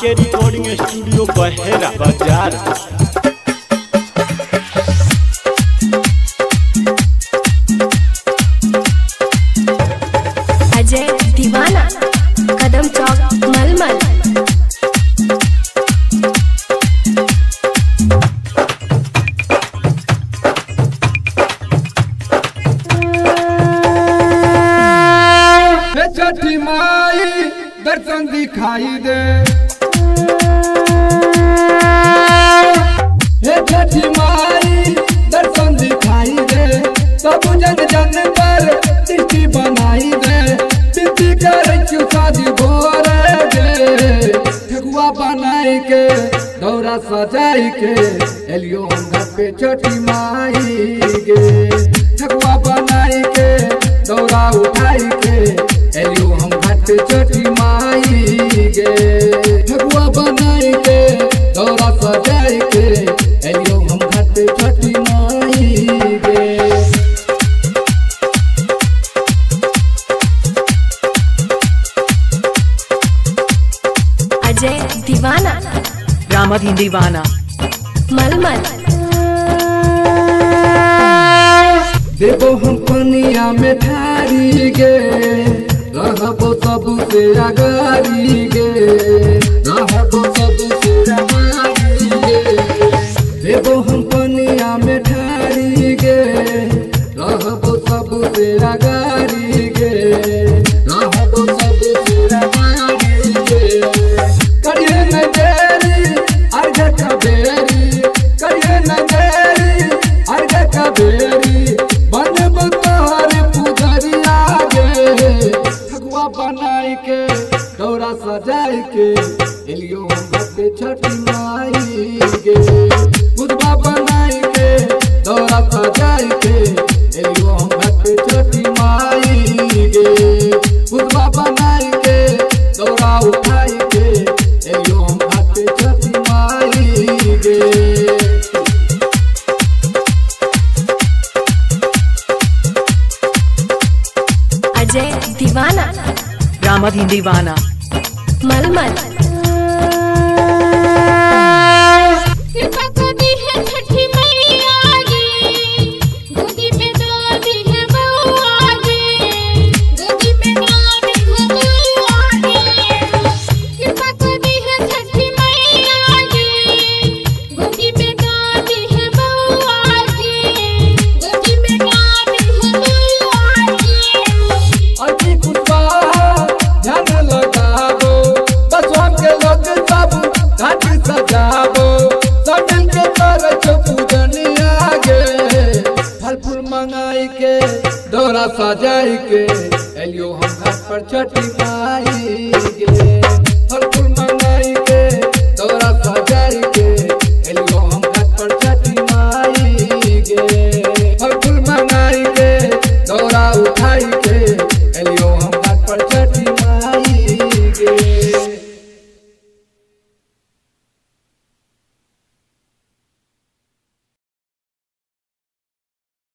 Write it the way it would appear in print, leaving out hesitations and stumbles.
के recording studio बहेरा बाजार। अजय दीवाना, कदम चौक, मलमल। छठी माई दर्शन दिखाई दे, हे छठी माई दर्शन दिखाई दे, सब जन जन पर दृष्टि बनाई दे, विनती करे शादी भोरे दे, ठकुआ बनाई के दौरा सजाई के एलियो हम घर पे छठी माई गे, ठकुआ बनाई के दौरा उठाई के एलियो हम घाट छठी माई गे, ठकुआ बनाई के दौरा सजाई के एलियो हम घाट छठी माई गे। अजय दीवाना, रामधीन दीवाना, मलमल। देवो हम पनिया में ठारी गे, रहबो सबसे अगारी गे, रहबो सबसे अगारी गे, देवो हम पनिया में ठारी गे, रहबो सबसे अगारी गे, रहबो सबसे अगारी गे, करिए न देरी अर्घ का बेरी, करिए न देरी अर्घ का बेरी, बनाई के दौरा सजाई के एलियो हम घर पे छठी माई गे, बुधवा बनाई के दौरा सजाई के एलियो हम घर पे छठी माई गे, बुधवा बनाई के दौरा उठाई के एलियो हम घर पे छठी माई गे। अजय दीवाना, रामधीन दीवाना, मलमल। कृपा करी है छठी मैया गे, गोदी पे डाली है बउआ गे, गोदी पे डाली है बउआ गे, कृपा करी है छठी मैया गे, गोदी पे डाली है बउआ गे, गोदी पे डाली है बउआ गे। अति कुत्ता ध्यान लगाबो, बसवान के लोग सब घाट सजाबो, सब मिल के करे छो पूजनिया गे, फल फूल मंगाई के दौरा सजाई के एलियो हम घाट पर छठी माई गे।